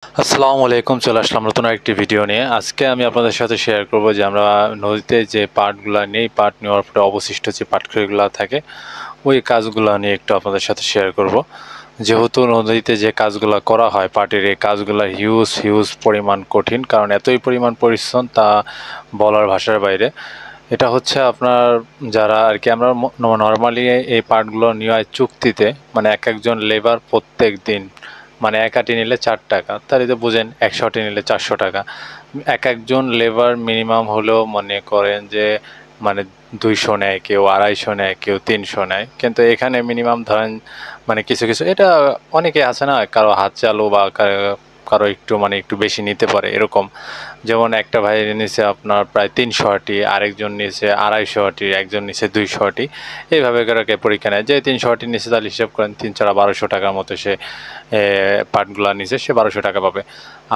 আসসালামু আলাইকুম। চলে আসলাম নতুন একটি ভিডিও নিয়ে। আজকে আমি আপনাদের সাথে শেয়ার করব যে আমরা নদীতে যে পাটগুলা নেই, পাট নেওয়ার পরে অবশিষ্ট যে পাটখড়িগুলা থাকে ওই কাজগুলা নিয়ে একটু আপনাদের সাথে শেয়ার করব। যেহেতু নদীতে যে কাজগুলা করা হয় পাটের, এই কাজগুলা হিউজ পরিমাণ কঠিন, কারণ এতই পরিমাণ পরিশ্রম তা বলার ভাষার বাইরে। এটা হচ্ছে আপনার যারা আর কি আমরা নর্মালি এই পাটগুলো নেওয়ায় চুক্তিতে, মানে এক একজন লেবার প্রত্যেক দিন, মানে এক আটি নিলে 4 টাকা, তাহলে তো বুঝেন 100 আটি নিলে 400 টাকা। এক একজন লেবার মিনিমাম হলেও মনে করেন যে মানে 200 নেয়, কেউ 250 নেয়, কেউ 300 নেয়, কিন্তু এখানে মিনিমাম ধরেন মানে কিছু কিছু এটা অনেকে আছে না, কারো হাত চালু বা কারো একটু মানে একটু বেশি নিতে পারে এরকম। যেমন একটা ভাই নিচে আপনার প্রায় 300 আটি, আরেকজন নিচে 250 আটি, একজন নিচে 200 আটি, এইভাবে করে পরীক্ষা নেয়। যে 300 আটি নিচে তাহলে হিসাব করেন 3 4 1200 টাকার মতো সে পাটগুলা নিচে সে 1200 টাকা পাবে।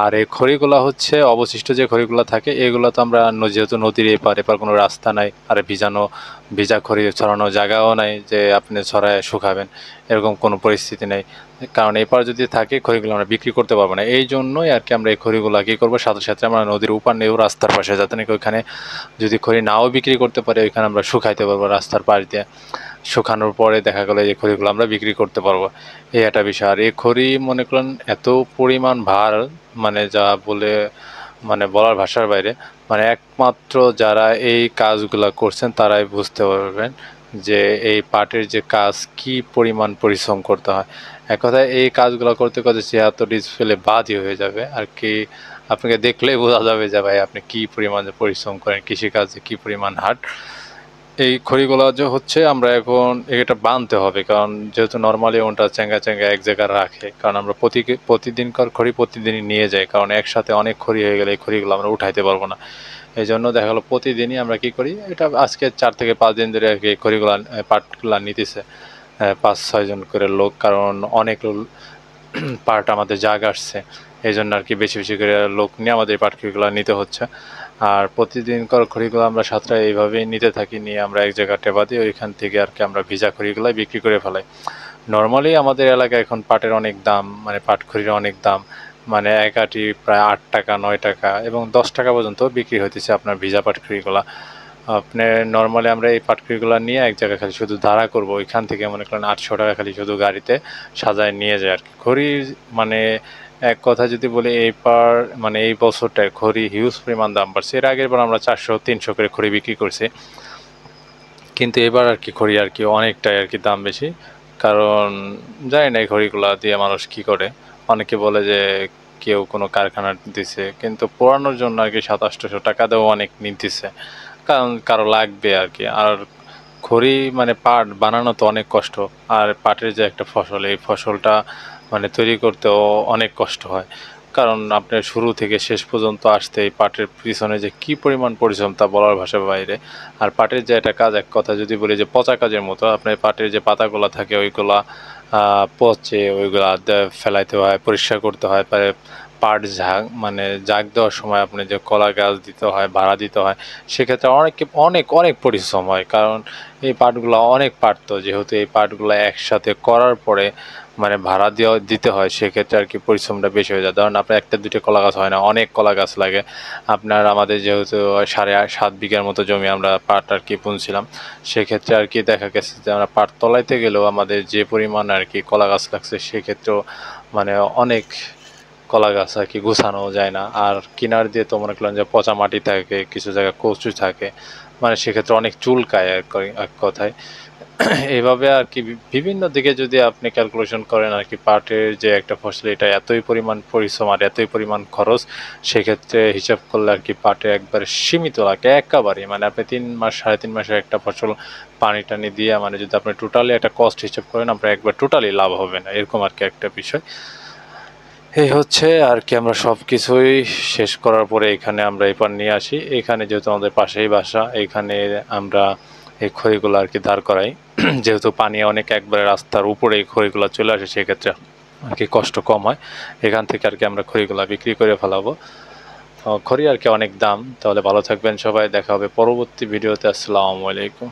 আর এই খড়িগুলা হচ্ছে অবশিষ্ট যে খড়িগুলো থাকে এগুলো তো আমরা যেহেতু নদীর এপার কোনো রাস্তা নাই, আর ভিজা খড়ি ছড়ানো জায়গাও নাই যে আপনি ছড়ায় শুকাবেন, এরকম কোনো পরিস্থিতি নেই। কারণ এপার যদি থাকে খড়িগুলো আমরা বিক্রি করতে পারবো না, এই জন্যই আর কি আমরা এই খড়িগুলো কী করবো, সাথে সাথে আমরা নদীর উপার নেব রাস্তার পাশে, যাতে নাকি ওইখানে যদি খড়ি নাও বিক্রি করতে পারি ওইখানে আমরা শুকাইতে পারবো রাস্তার পাশ দিয়ে। শুকানোর পরে দেখা গেলো এই খড়িগুলো আমরা বিক্রি করতে পারবো, এই একটা বিষয়। আর এই খড়ি মনে করেন এত পরিমাণ ভার, মানে যা বলে মানে বলার ভাষার বাইরে। মানে একমাত্র যারা এই কাজগুলো করছেন তারাই বুঝতে পারবেন যে এই পাটের যে কাজ কি পরিমাণ পরিশ্রম করতে হয়। এক কথায় এই কাজগুলো করতে করতে চেহারা তো ডিসপ্লে বাদই হয়ে যাবে আর কি। আপনাকে দেখলেই বোঝা যাবে যে ভাই আপনি কি পরিমাণে পরিশ্রম করেন, কৃষিকাজে কি পরিমাণ হার্ড। এই খড়িগুলো যে হচ্ছে আমরা এখন এটা বাঁধতে হবে, কারণ যেহেতু নর্মালি ওটা চ্যাঙ্গা চ্যাঙ্গা এক জায়গায় রাখে, কারণ আমরা প্রতিদিনকার খড়ি প্রতিদিনই নিয়ে যাই, কারণ একসাথে অনেক খড়ি হয়ে গেলে এই খড়িগুলো আমরা উঠাইতে পারবো না। এই জন্য দেখা গেলো প্রতিদিনই আমরা কি করি, এটা আজকে 4 থেকে 5 দিন ধরে আর কি খড়িগুলা পাটগুলা নিতেছে 5 6 জন করে লোক, কারণ অনেক পার্ট আমাদের জাগ আসছে, এই জন্য আর কি বেশি বেশি করে লোক নিয়ে আমাদের এই পাটখড়িগুলো নিতে হচ্ছে। আর প্রতিদিনকার খড়িগুলো আমরা সাতটা এইভাবেই নিতে থাকি, নিয়ে আমরা এক জায়গায় টেপা দিই, ওইখান থেকে আর কি আমরা ভিজা খড়িগুলো বিক্রি করে ফেলাই। নর্মালি আমাদের এলাকায় এখন পাটের অনেক দাম, মানে পাটখড়ির অনেক দাম, মানে এক আটি প্রায় 8 টাকা 9 টাকা এবং 10 টাকা পর্যন্ত বিক্রি হইতেছে আপনার ভিজা পাটখড়িগুলো। আপনি নর্মালি আমরা এই পাটখড়িগুলো নিয়ে এক জায়গায় খালি শুধু দাঁড়া করবো, ওইখান থেকে মনে করেন 800 টাকা খালি শুধু গাড়িতে সাজায় নিয়ে যায় আর কি খড়ি। মানে এক কথা যদি বলি মানে এই বছরটায় খড়ি হিউজ পরিমাণ দাম বাড়ছে। এর আগের বার আমরা 400 300 করে খড়ি বিক্রি করছি, কিন্তু এবার আর কি খড়ি আর কি অনেকটাই আর কি দাম বেশি। কারণ জানি না এই খড়িগুলা দিয়ে মানুষ কি করে। অনেকে বলে যে কেউ কোনো কারখানা দিছে, কিন্তু পোড়ানোর জন্য আর কি 700 800 টাকা দিয়েও অনেক নিতেছে, কারণ কারো লাগবে আর কি। আর খড়ি মানে পাট বানানো তো অনেক কষ্ট, আর পাটের যে একটা ফসল, এই ফসলটা মানে তৈরি করতেও অনেক কষ্ট হয়, কারণ আপনার শুরু থেকে শেষ পর্যন্ত আসতে এই পাটের পিছনে যে কি পরিমাণ পরিশ্রম তা বলার ভাষার বাইরে। আর পাটের যে একটা কাজ, এক কথা যদি বলি যে পচা কাজের মতো, আপনার পাটের যে পাতাগুলো থাকে ওইগুলা পচে, ওইগুলা ফেলাইতে হয়, পরিষ্কার করতে হয়। পাট মানে জাগ দেওয়ার সময় আপনি যে কলা গাছ দিতে হয়, ভাড়া দিতে হয়, সেক্ষেত্রে অনেক অনেক অনেক পরিশ্রম হয়, কারণ এই পাটগুলো অনেক পাট, তো যেহেতু এই পাটগুলো একসাথে করার পরে মানে ভাড়া দিতে হয়, সেক্ষেত্রে আর কি পরিশ্রমটা বেশি হয়ে যায়। ধরুন আপনার 1টা 2টা কলা গাছ হয় না, অনেক কলা গাছ লাগে আপনার। আমাদের যেহেতু 7.5 বিঘার মতো জমি আমরা পাট আর কি বুনছিলাম, সেক্ষেত্রে আর কি দেখা গেছে যে আমরা পাট তলাইতে গেলেও আমাদের যে পরিমাণ আর কি কলা গাছ লাগছে, সেক্ষেত্রেও মানে অনেক কলা গাছ আর কি গুছানো যায় না। আর কিনার দিয়ে তো মনে করলেন যে পচা মাটি থাকে, কিছু জায়গায় কচু থাকে, মানে সেক্ষেত্রে অনেক চুলকায় এক কথায়। এইভাবে আর কি বিভিন্ন দিকে যদি আপনি ক্যালকুলেশন করেন আর কি, পাটের যে একটা ফসল এটা এতই পরিমাণ পরিশ্রম আর এতই পরিমাণ খরচ, সেক্ষেত্রে হিসাব করলে আর কি পাটে একবারে সীমিত লাগে একেবারেই। মানে আপনি 3 মাস 3.5 মাসের একটা ফসল পানি টানি দিয়ে, মানে যদি আপনি টোটালি একটা কস্ট হিসাব করেন আপনার একবার টোটালি লাভ হবে না, এরকম আর কি একটা বিষয়। এই হচ্ছে আর কি, আমরা সব কিছুই শেষ করার পরে এখানে আমরা এপার নিয়ে আসি। এখানে যেহেতু আমাদের পাশেই বাসা, এইখানে আমরা এই খড়িগুলো আর কি দাঁড় করাই। যেহেতু পানি অনেক একবারে রাস্তার উপরে এই খড়িগুলো চলে আসে, সেক্ষেত্রে আর কি কষ্ট কম হয়। এখান থেকে আর কি আমরা খড়িগুলো বিক্রি করে ফেলাবো। খড়ি আর কি অনেক দাম। তাহলে ভালো থাকবেন সবাই, দেখা হবে পরবর্তী ভিডিওতে। আসসালামু আলাইকুম।